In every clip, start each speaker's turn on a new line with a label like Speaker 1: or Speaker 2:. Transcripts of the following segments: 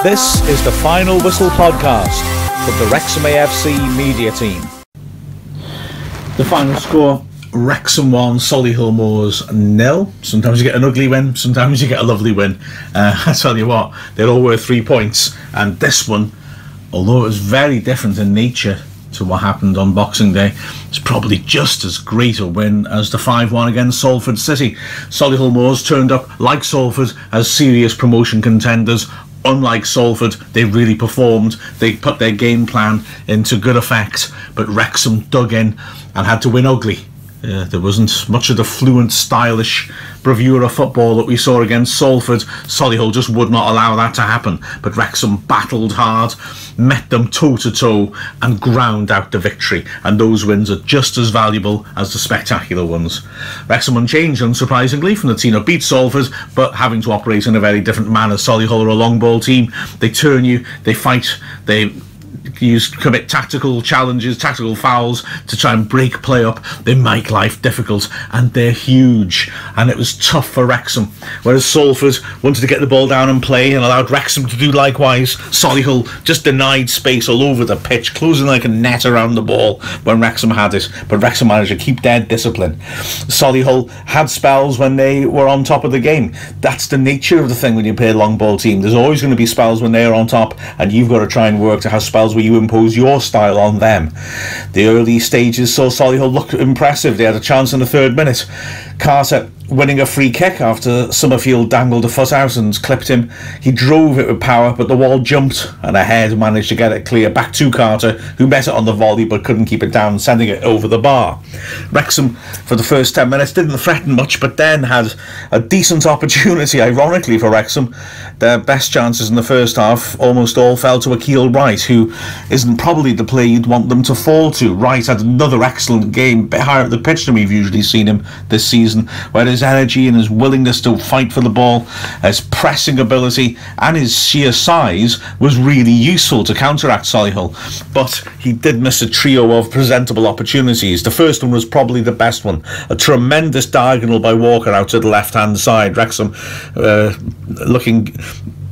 Speaker 1: This is the Final Whistle podcast from the Wrexham AFC media team.
Speaker 2: The final score, Wrexham 1, Solihull Moors 0. Sometimes you get an ugly win, sometimes you get a lovely win. I tell you what, they're all worth 3 points. And this one, although it was very different in nature to what happened on Boxing Day, it's probably just as great a win as the 5-1 against Salford City. Solihull Moors turned up like Salford as serious promotion contenders. Unlike Salford, they really performed. They put their game plan into good effect, but Wrexham dug in and had to win ugly. There wasn't much of the fluent, stylish bravura football that we saw against Salford. Solihull just would not allow that to happen, but Wrexham battled hard, met them toe-to-toe and ground out the victory, and those wins are just as valuable as the spectacular ones. Wrexham unchanged, unsurprisingly, from the team that beat Salford, but having to operate in a very different manner. Solihull are a long ball team. They turn you, they fight, they commit tactical challenges, tactical fouls to try and break play up. They make life difficult, and they're huge, and it was tough for Wrexham. Whereas Salford wanted to get the ball down and play and allowed Wrexham to do likewise. Solihull just denied space all over the pitch, closing like a net around the ball when Wrexham had it, but Wrexham managed to keep their discipline. Solihull had spells when they were on top of the game. That's the nature of the thing when you play a long ball team. There's always going to be spells when they're on top, and you've got to try and work to have spells where you impose your style on them. The early stages saw Solihull look impressive. They had a chance in the 3rd minute. Carter winning a free kick after Summerfield dangled a foot out and clipped him. He drove it with power, but the wall jumped and Ahead managed to get it clear back to Carter, who met it on the volley but couldn't keep it down, sending it over the bar. Wrexham, for the first 10 minutes, didn't threaten much, but then had a decent opportunity, ironically, for Wrexham. Their best chances in the first half almost all fell to Akil Wright, who isn't probably the player you'd want them to fall to. Wright had another excellent game, a bit higher up the pitch than we've usually seen him this season, where his energy and his willingness to fight for the ball, his pressing ability and his sheer size was really useful to counteract Solihull. But he did miss a trio of presentable opportunities. The first one was probably the best one, a tremendous diagonal by Walker out to the left hand side. Wrexham looking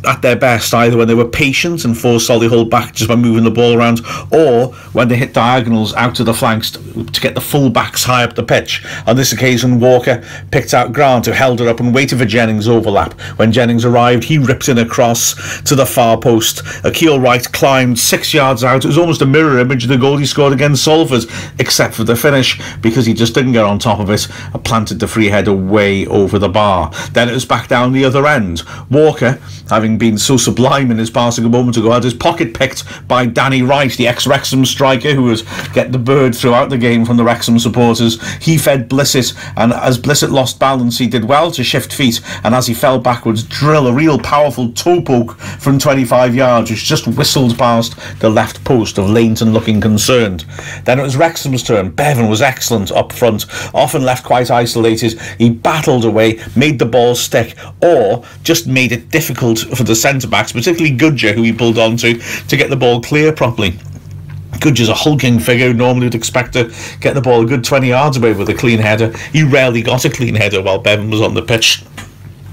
Speaker 2: at their best either when they were patient and forced Solihull back just by moving the ball around, or when they hit diagonals out to the flanks to get the full backs high up the pitch. On this occasion, Walker picked out Grant, who held it up and waited for Jennings' overlap. When Jennings arrived, he ripped in a cross to the far post. Akil Wright climbed 6 yards out. It was almost a mirror image of the goal he scored against Salford, except for the finish, because he just didn't get on top of it and planted the free header way over the bar. Then it was back down the other end. Walker, having been so sublime in his passing a moment ago, had his pocket picked by Danny Wright, the ex-Wrexham striker who was getting the bird throughout the game from the Wrexham supporters. He fed Blissett, and as Blissett lost balance, he did well to shift feet, and as he fell backwards, drill a real powerful toe poke from 25 yards, which just whistled past the left post of Leighton, looking concerned. Then it was Wrexham's turn. Bevan was excellent up front, often left quite isolated. He battled away, made the ball stick, or just made it difficult for the centre-backs, particularly Goodger, who he pulled on to get the ball clear properly. Goodger's a hulking figure who normally would expect to get the ball a good 20 yards away with a clean header. He rarely got a clean header while Bevan was on the pitch,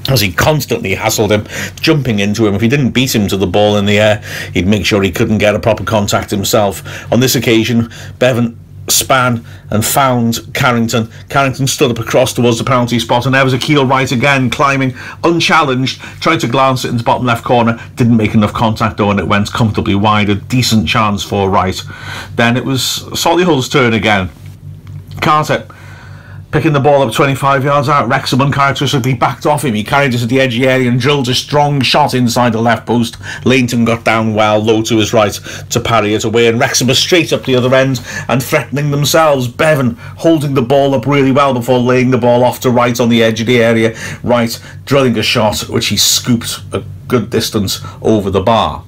Speaker 2: as he constantly hassled him, jumping into him. If he didn't beat him to the ball in the air, he'd make sure he couldn't get a proper contact himself. On this occasion, Bevan span and found Carrington. Carrington stood up across towards the penalty spot, and there was Akil Wright again, climbing unchallenged, tried to glance it into the bottom left corner, didn't make enough contact though, and it went comfortably wide. A decent chance for Wright. Then it was Solihull's turn again. Carter picking the ball up 25 yards out. Wrexham uncharacteristically backed off him. He carried it to the edge of the area and drilled a strong shot inside the left post. Leighton got down well low to his right to parry it away, and Wrexham was straight up the other end and threatening themselves. Bevan holding the ball up really well before laying the ball off to Wright on the edge of the area. Wright drilling a shot which he scooped a good distance over the bar.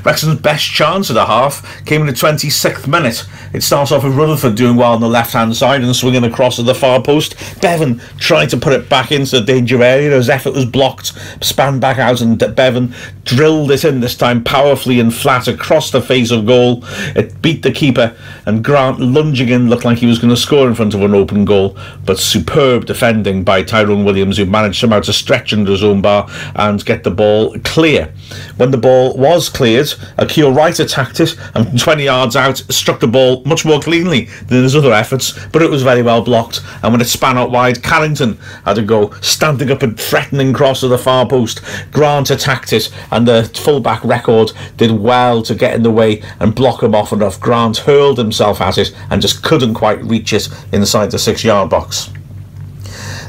Speaker 2: Wrexham's best chance of the half came in the 26th minute. It starts off with Rutherford doing well on the left-hand side and swinging across to the far post. Bevan tried to put it back into the danger area. His effort was blocked, span back out, and Bevan drilled it in, this time powerfully and flat across the face of goal. It beat the keeper, and Grant, lunging in, looked like he was going to score in front of an open goal, but superb defending by Tyrone Williams, who managed somehow to stretch under his own bar and get the ball clear. When the ball was cleared, Akil Wright attacked it, and from 20 yards out struck the ball much more cleanly than his other efforts, but it was very well blocked. And when it span out wide, Carrington had a go, standing up and threatening cross to the far post. Grant attacked it, and the fullback Record did well to get in the way and block him off enough. Grant hurled himself at it and just couldn't quite reach it inside the 6-yard box.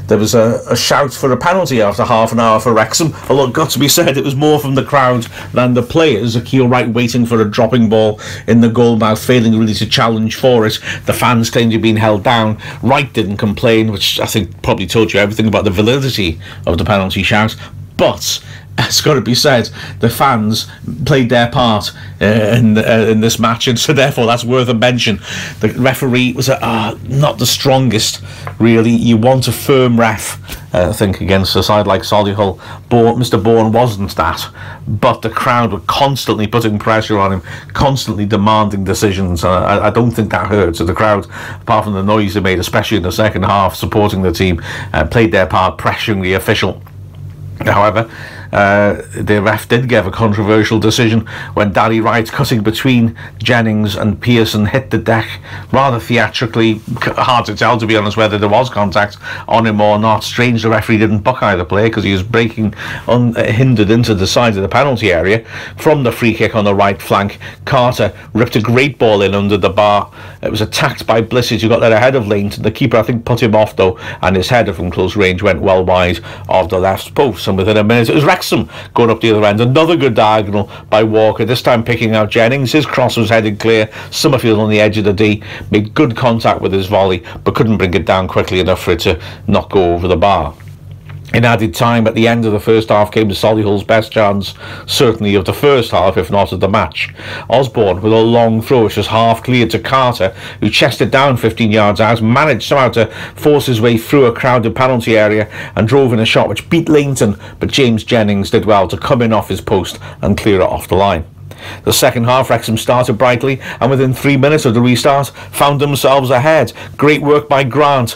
Speaker 2: There was a shout for a penalty after half an hour for Wrexham, although got to be said, it was more from the crowd than the players. Akil Wright waiting for a dropping ball in the goal mouth, failing really to challenge for it. The fans claimed he'd been held down. Wright didn't complain, which I think probably told you everything about the validity of the penalty shout. But it's got to be said, the fans played their part in this match, and so therefore that's worth a mention. The referee was not the strongest, really. You want a firm ref, I think, against a side like Solihull. Mr. Bourne wasn't that, but the crowd were constantly putting pressure on him, constantly demanding decisions. I don't think that hurt. So the crowd, apart from the noise they made, especially in the second half, supporting the team, played their part, pressuring the official. However, the ref did give a controversial decision when Danny Wright, cutting between Jennings and Pearson, hit the deck rather theatrically. Hard to tell, to be honest, whether there was contact on him or not. Strange the referee didn't book either play, because he was breaking unhindered into the side of the penalty area. From the free kick on the right flank, Carter ripped a great ball in under the bar. It was attacked by Blissett, who got there ahead of Lane. The keeper, I think, put him off though, and his header from close range went well wide of the left post. And within a minute, it was Wrexham going up the other end. Another good diagonal by Walker, this time picking out Jennings. His cross was headed clear. Summerfield on the edge of the D made good contact with his volley, but couldn't bring it down quickly enough for it to not go over the bar. In added time at the end of the first half came Solihull's best chance, certainly of the first half, if not of the match. Osborne, with a long throw which was half cleared to Carter, who chested down 15 yards out, managed somehow to force his way through a crowded penalty area and drove in a shot which beat Langton, but James Jennings did well to come in off his post and clear it off the line. The second half, Wrexham started brightly, and within 3 minutes of the restart found themselves ahead. Great work by Grant,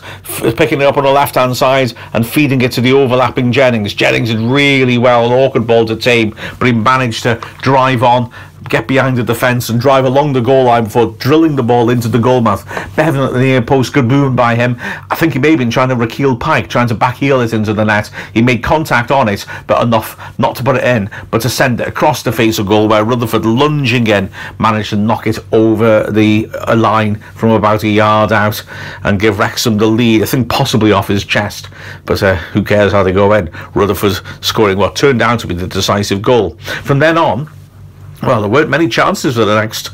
Speaker 2: picking it up on the left hand side and feeding it to the overlapping Jennings. Jennings did really well, an awkward ball to tame, but he managed to drive on, get behind the defence and drive along the goal line before drilling the ball into the goalmouth. Bevan at the near post, good movement by him. I think he may have been trying to Rakeel Pike, trying to backheel it into the net. He made contact on it, but enough not to put it in, but to send it across the face of goal, where Rutherford, lunging in, managed to knock it over the line from about a yard out and give Wrexham the lead, I think possibly off his chest, but who cares how they go in. Rutherford scoring what turned out to be the decisive goal. From then on, well, there weren't many chances for the next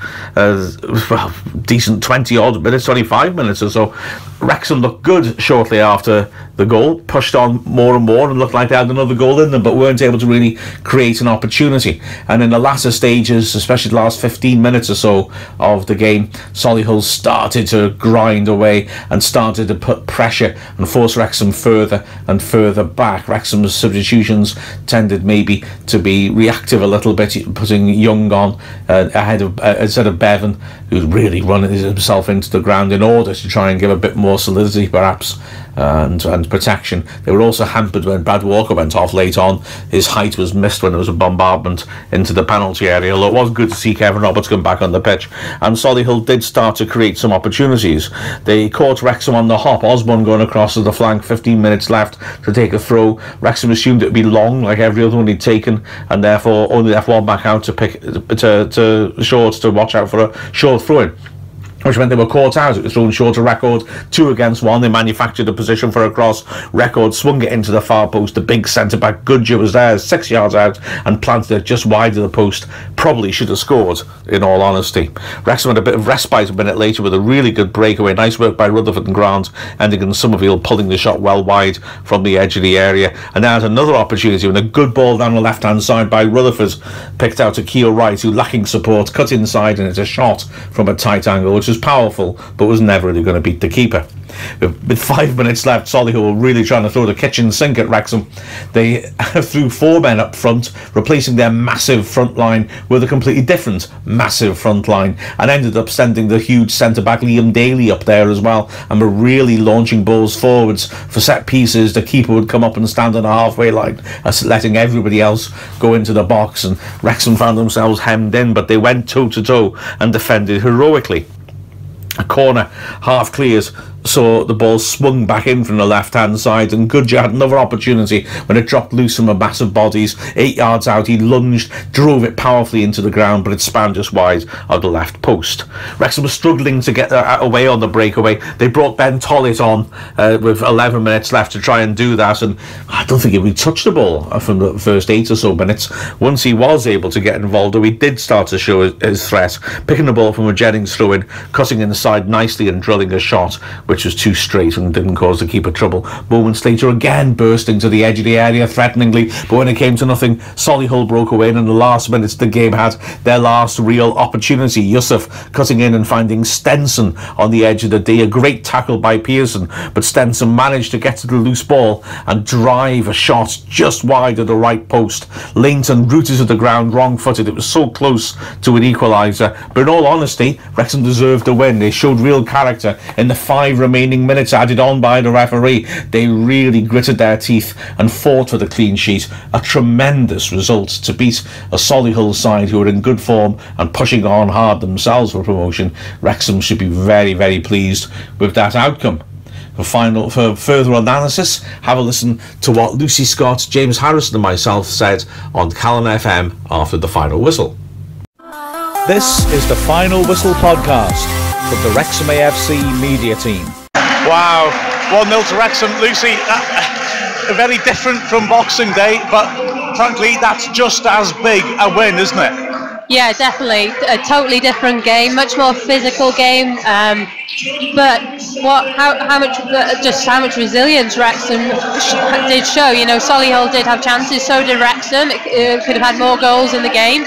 Speaker 2: decent 20-odd minutes, 25 minutes or so. Wrexham looked good shortly after the goal, pushed on more and more and looked like they had another goal in them, but weren't able to really create an opportunity. And in the latter stages, especially the last 15 minutes or so of the game, Solihull started to grind away and started to put pressure and force Wrexham further and further back. Wrexham's substitutions tended maybe to be reactive a little bit, putting Young on ahead of instead of Bevan, who's really running himself into the ground in order to try and give a bit more solidity perhaps and protection. They were also hampered when Brad Walker went off late on. His height was missed when there was a bombardment into the penalty area, although it was good to see Kevin Roberts come back on the pitch. And Solihull did start to create some opportunities. They caught Wrexham on the hop, Osborne going across to the flank, 15 minutes left to take a throw. Wrexham assumed it would be long like every other one he'd taken, and therefore only left one back out to pick to Shorts to watch out for a short throw-in. which meant they were caught out. It was thrown short of Record, 2 against 1. They manufactured a position for a cross. Record swung it into the far post. The big centre-back Goodger was there, 6 yards out, and planted it just wide of the post. Probably should have scored, in all honesty. Wrexham had a bit of respite a minute later with a really good breakaway. Nice work by Rutherford and Grant, ending in Somerville pulling the shot well wide from the edge of the area. And now another opportunity when a good ball down the left-hand side by Rutherford, picked out to Keogh Wright, who, lacking support, cut inside, and it's a shot from a tight angle, which was powerful, but was never really going to beat the keeper. With 5 minutes left, Solihull were really trying to throw the kitchen sink at Wrexham. They threw 4 men up front, replacing their massive front line with a completely different massive front line, and ended up sending the huge centre-back Liam Daly up there as well, and were really launching balls forwards for set pieces. The keeper would come up and stand on the halfway line, letting everybody else go into the box, and Wrexham found themselves hemmed in, but they went toe-to-toe and defended heroically. A corner half clears, saw the ball swung back in from the left-hand side, and Goodger had another opportunity when it dropped loose from a mass of bodies. 8 yards out, he lunged, drove it powerfully into the ground, but it spanned just wide of the left post. Wrexham was struggling to get away on the breakaway. They brought Ben Tollett on with 11 minutes left to try and do that, and I don't think he really touched the ball from the first 8 or so minutes. Once he was able to get involved, though, he did start to show his threat, picking the ball from a Jennings throw-in, cutting inside nicely and drilling a shot, which was too straight and didn't cause the keeper trouble. Moments later, again bursting to the edge of the area threateningly, but when it came to nothing, Solihull broke away, and in the last minutes the game had their last real opportunity. Yusuf cutting in and finding Stenson on the edge of the D. A great tackle by Pearson, but Stenson managed to get to the loose ball and drive a shot just wide of the right post. Lainton rooted to the ground wrong-footed. It was so close to an equaliser, but in all honesty, Wrexham deserved the win. They showed real character in the 5 remaining minutes added on by the referee. They really gritted their teeth and fought for the clean sheet. A tremendous result to beat a Solihull side who are in good form and pushing on hard themselves for promotion. Wrexham should be very, very pleased with that outcome. For further analysis, have a listen to what Lucy Scott, James Harrison and myself said on Callan FM after the final whistle.
Speaker 1: This is the Final Whistle podcast from the Wrexham AFC media team.
Speaker 3: Wow, 1-0 to Wrexham. Lucy, very different from Boxing Day, but frankly, that's just as big a win, isn't it?
Speaker 4: Yeah, definitely. A totally different game, much more physical game. But how much resilience Wrexham did show. You know, Solihull did have chances, so did Wrexham. It could have had more goals in the game.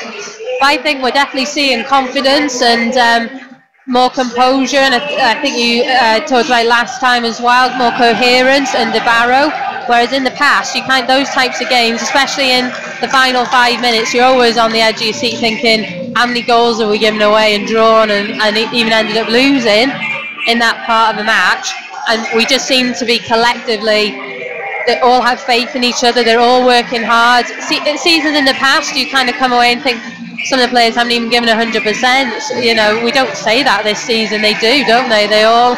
Speaker 4: But I think we're definitely seeing confidence and more composure, and I think you talked about last time as well, more coherence and De Barrow. Whereas in the past, those types of games, especially in the final 5 minutes, you're always on the edge of your seat thinking, how many goals have we given away and drawn and even ended up losing in that part of the match? And we just seem to be collectively, they all have faith in each other, they're all working hard. Seasons in the past, you kind of come away and think, some of the players haven't even given 100%. You know, we don't say that this season. They do, don't they? They're all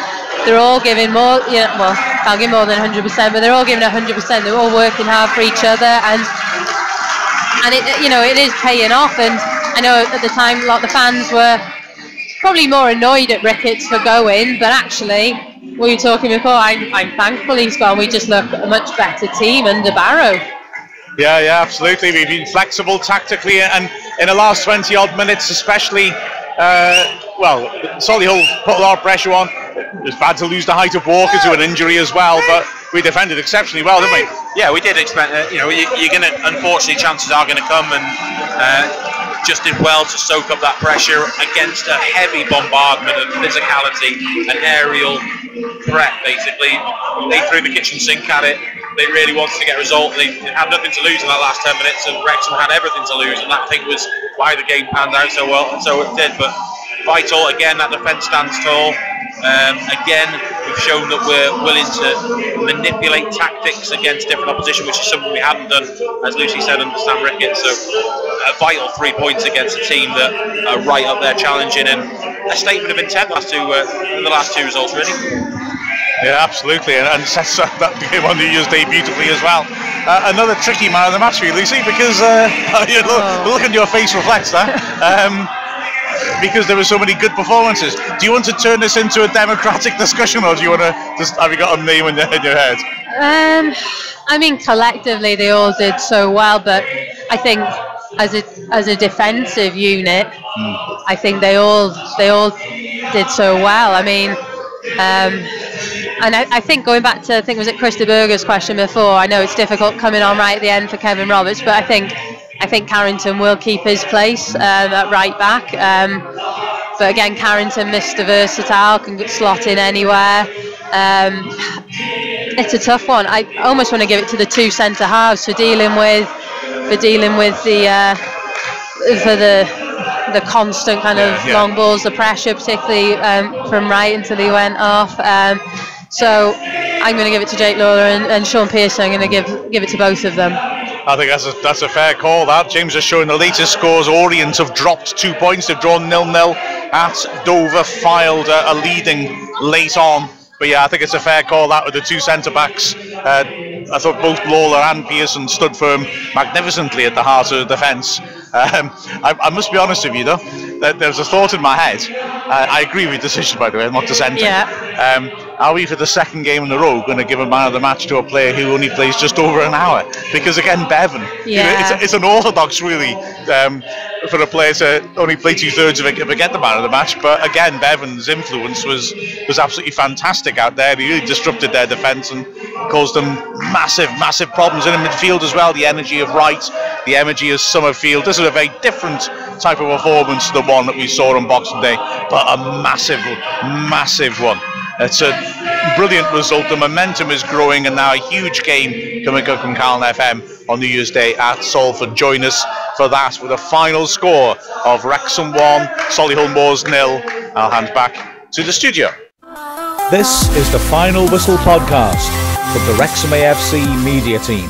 Speaker 4: giving more. Yeah, well, I'll give more than 100%, but they're all giving 100%. They're all working hard for each other, and it, you know, it is paying off. And I know at the time, a lot of the fans were probably more annoyed at Ricketts for going, but actually, we were talking before. I'm thankful he's gone. We just look a much better team under Barrow.
Speaker 3: Yeah, absolutely. We've been flexible tactically, and in the last 20 odd minutes especially, Solihull put a lot of pressure on. It was bad to lose the height of Walker to an injury as well, but we defended exceptionally well, didn't we?
Speaker 5: Yeah, we did expect that. You know, you're going to, unfortunately, chances are going to come, and just did well to soak up that pressure against a heavy bombardment of physicality, an aerial threat, basically. They threw the kitchen sink at it. They really wanted to get a result. They had nothing to lose in that last 10 minutes, and Wrexham had everything to lose, and that, I think, was why the game panned out so well, and so it did. But vital, again, that defence stands tall. Again, we've shown that we're willing to manipulate tactics against different opposition, which is something we hadn't done, as Lucy said, under Sam Ricketts. So a vital 3 points against a team that are right up there challenging, and a statement of intent in the last two results, really.
Speaker 3: Yeah, absolutely, and sets up that game on New Year's Day beautifully as well. Another tricky man of the match for you, Lucy, because the look on your face reflects that. because there were so many good performances. Do you want to turn this into a democratic discussion, or do you want to just have you got a name in your head?
Speaker 4: I mean, collectively they all did so well, but I think as a defensive unit, I think they all did so well. I mean, and I think going back to, I think was it Krista Berger's question before, I know it's difficult coming on right at the end for Kevin Roberts, but I think Carrington will keep his place at right back. But again, Carrington, Mr. Versatile, can slot in anywhere. It's a tough one. I almost want to give it to the two centre halves for dealing with the constant kind of long balls, the pressure, particularly from right until he went off. So I'm going to give it to Jake Lawler and Sean Pearson. I'm going to give it to both of them.
Speaker 3: I think that's a fair call. That James is showing the latest scores. Orient have dropped 2 points. They've drawn 0-0 at Dover. Filed a leading late on. But yeah, I think it's a fair call that with the two centre backs. I thought both Lawler and Pearson stood firm magnificently at the heart of the defence. I must be honest with you though, there's a thought in my head. I agree with the decision, by the way, I'm not dissenting. Are we for the second game in a row going to give a man of the match to a player who only plays just over an hour? Because again, Bevan, you know, it's unorthodox really for a player to only play 2/3 of it to get the man of the match. But again, Bevan's influence was absolutely fantastic out there. He really disrupted their defence and caused them massive problems in the midfield as well. The energy of Wright, the energy of Summerfield. This is a very different type of performance to the one that we saw on Boxing Day, but a massive one. It's a brilliant result. The momentum is growing, and now a huge game coming up from Calne FM on New Year's Day at Salford. Join us for that with a final score of Wrexham 1, Solihull Moors 0. I'll hand back to the studio.
Speaker 1: This is the Final Whistle podcast from the Wrexham AFC media team.